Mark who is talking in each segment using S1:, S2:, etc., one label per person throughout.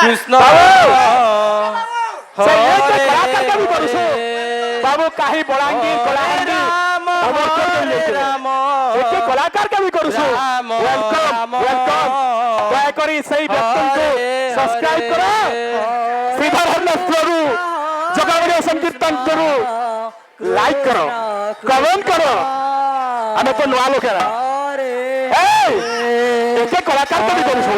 S1: কৃষ্ণ
S2: से एक कलाकार का भी करू सो बाबू काही बलांगीर कलाहांडी
S1: राम
S2: एक कलाकार का भी करू सो वेलकम वेलकम दया करी सही व्यक्ति को सब्सक्राइब करो श्रीधर प्रभु जगवरिया संकीर्तन करो लाइक करो कमेंट करो हमें तो नुआ लोग है एक कलाकार का भी करू सो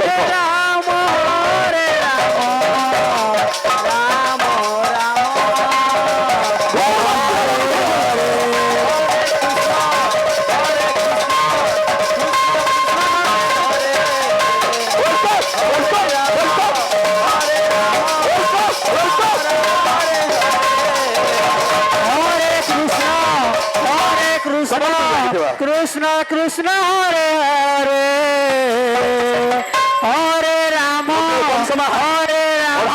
S3: कृष्ण कृष्ण हरे हरे हरे राम हरे राम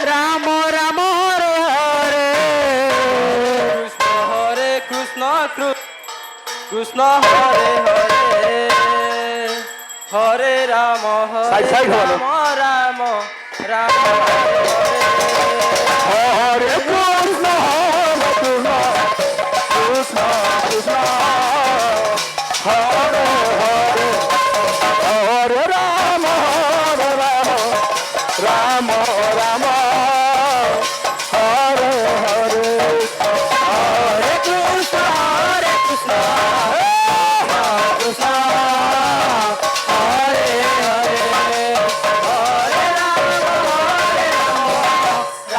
S3: राम राम हरे हरे
S1: हरे कृष्ण कृष्ण हरे हरे हरे राम
S2: साइड साइड हो
S1: राम राम राम
S2: हरे कृष्ण कृष्ण कृष्ण हरे हरे हरे राम राम राम हरे हरे हरे कृष्ण कृष्ण हरे हरे हरे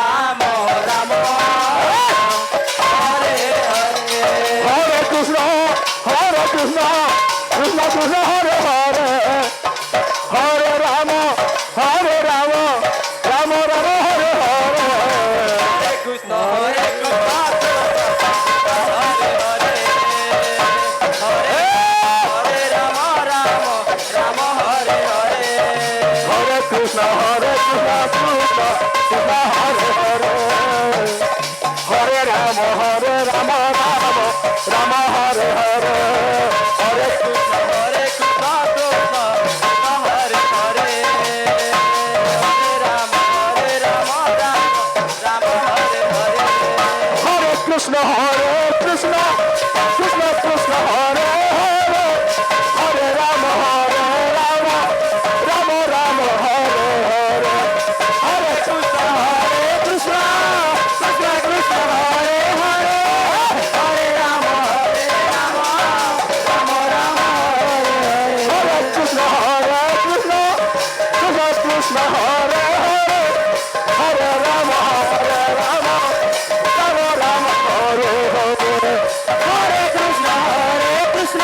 S1: राम राम हरे हरे
S2: हरे कृष्ण कृष्ण कृष्ण कृष्ण हरे हरे हरे राम राम राम राम हरे हरे
S1: हरे कृष्ण हरे हरे राम राम राम हरे हरे
S2: हरे कृष्ण कृष्ण कृष्ण हरे हरे हरे राम राम राम हरे हरे हरे कृष्ण
S1: हरे कृष्ण कृष्ण हरे हरे हरे राम राम राम हरे हरे
S2: हरे कृष्ण कृष्ण कृष्ण कृष्ण हरे हरे हरे राम राम राम राम हरे हरे हरे कृष्ण कृष्ण कृष्ण कृष्ण हरे हरे हरे राम राम राम हरे हरे कृष्ण कृष्ण कृष्ण कृष्ण हरे हरे हरे राम राम राम हरे हरे हरे कृष्ण कृष्ण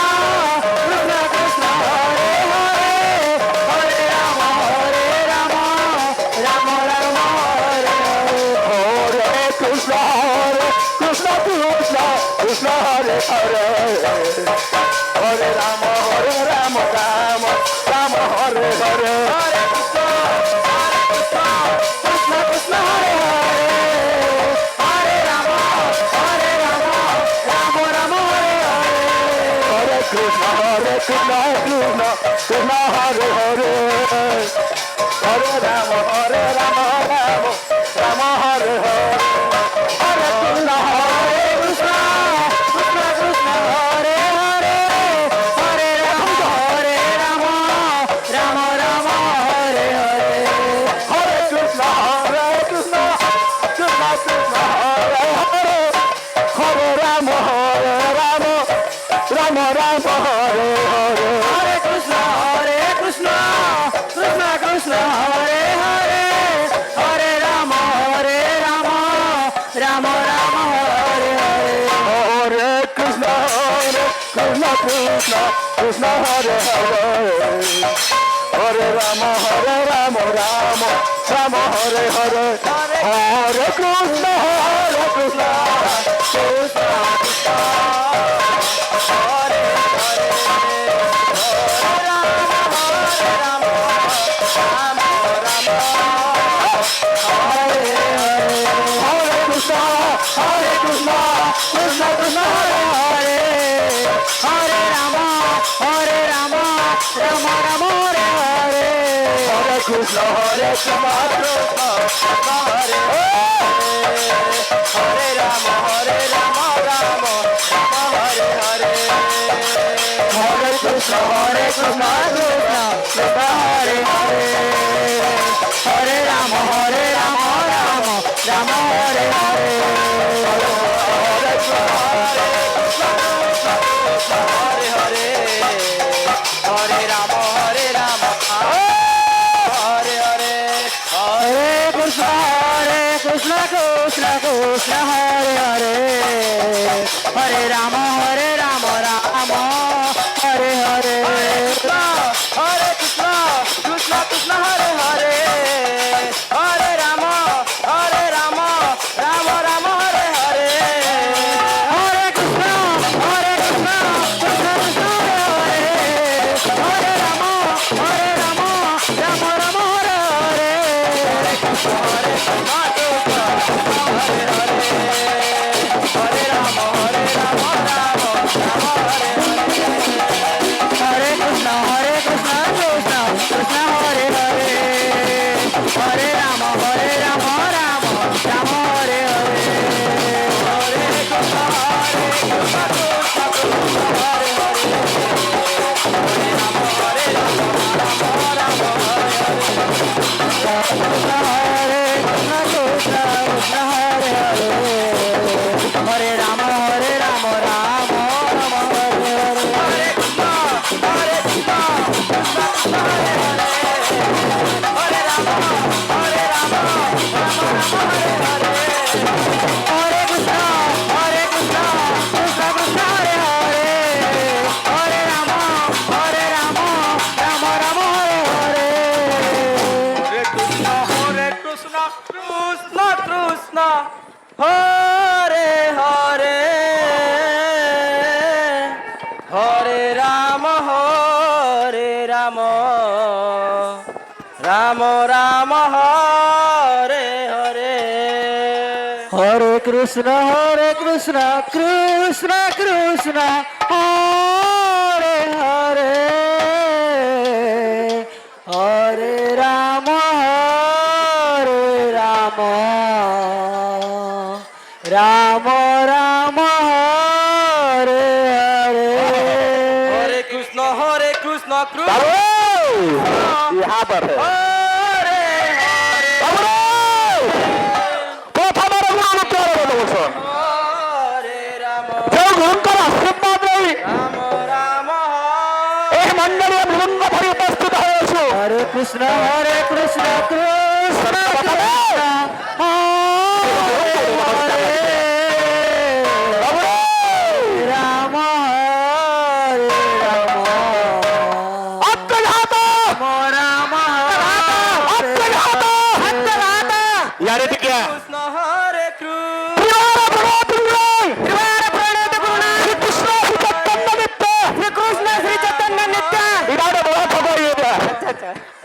S2: कृष्ण कृष्ण हरे हरे हरे राम राम राम हरे हरे हरे कृष्ण कृष्ण कृष्ण कृष्ण हरे हरे हरे राम राम राम हरे हरे हरे कृष्ण कृष्ण हरे हरे हरे राम राम राम हरे हरे हरे कृष्ण कृष्ण कृष्ण हरे हरे हरे राम राम राम हरे हरे हरे कृष्ण कृष्ण कृष्ण कृष्ण हरे हरे हरे राम राम राम हरे हरे हरे कृष्ण कृष्ण कृष्ण कृष्ण हरे हरे हरे राम राम राम हरे हरे हरे कृष्ण कृष्ण कृष्ण कृष्ण हरे हरे हरे राम राम राम हरे हरे हरे कृष्ण कृष्ण कृष्ण हरे हरे हरे राम राम राम हरे हरे हरे कृष्ण कृष्ण कृष्ण
S1: हरे हरे राम राम
S2: हरे कृष्ण कृष्ण कृष्ण हरे हरे हरे राम राम राम हरे हरे हरे কৃষ্ণ হরে কৃষ্ণ
S1: হরে হরে রাম হরে রাম রাম রাম হরে হরে
S3: হরে কৃষ্ণ কৃষ্ণ কৃষ্ণ হরে হরে হরে রাম রাম রাম হরে হরে
S1: হরে হরে হরে রাম হরে হরে
S3: হরে কৃষ্ণ কৃষ্ণ কৃষ্ণ হরে হরে হরে রাম রাম হরে হরে
S1: হরে কৃষ্ণ কৃষ্ণ কৃষ্ণ হরে হরে হরে রাম রাম রাম হরে হরে
S3: হরে কৃষ্ণ কৃষ্ণ কৃষ্ণ হরে হরে রাম রাম হরে হরে হরে কৃষ্ণ কৃষ্ণ কৃষ্ণ হরে হরে হরে রাম রাম রাম হরে হরে হরে কৃষ্ণ কৃষ্ণ কৃষ্ণ হরে হরে হরে রাম রাম হরে হরে হরে কৃষ্ণ কৃষ্ণ কৃষ্ণ হরে হরে হরে রাম রাম রাম হরে হরে
S1: হরে কৃষ্ণ কৃষ্ণ কৃষ্ণ হরে হরে হরে রাম রাম রাম হরে হরে
S3: হরে কৃষ্ণ কৃষ্ণ কৃষ্ণ হরে হরে হরে রাম রাম রাম হরে হরে
S1: हरे कृष्ण कृष्ण
S2: बाबू यहाँ पर है
S1: हरे
S2: बाबू प्रथम रघुनाथ प्यारे बोलो
S1: हरे राम
S2: जो गुरुकर आशीर्वाद नहीं
S1: राम राम
S2: एक मंडली मृदंग भरी उपस्थित হয়েছে
S3: হরে কৃষ্ণ কৃষ্ণ কৃষ্ণ হরে হরে রাম রাম
S2: আত্মঘাত
S3: রাম
S2: আত্মঘাত আত্মঘাত यार ये क्या
S1: कृष्ण हरे कृष्ण
S2: श्री कृष्ण श्री चैतन्य नित्य इधर बहुत हो गई है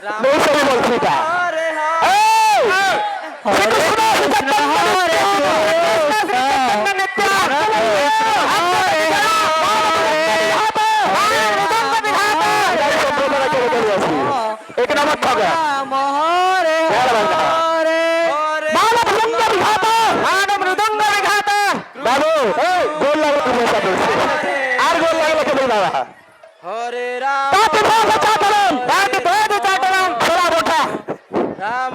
S1: राम
S2: नहीं सही बोलती था
S1: हरे
S2: श्री कृष्ण श्री चैतन्य एक नंबर था गया
S3: হরে হরে
S2: मानव मृदंग विघाता मानव मृदंग विघाता बाबू गोल लगा तुम्हें सब आर गोल लगा के बोल रहा
S1: हरे राम
S2: ताते भाग चाटलम थोड़ा बोटा
S1: राम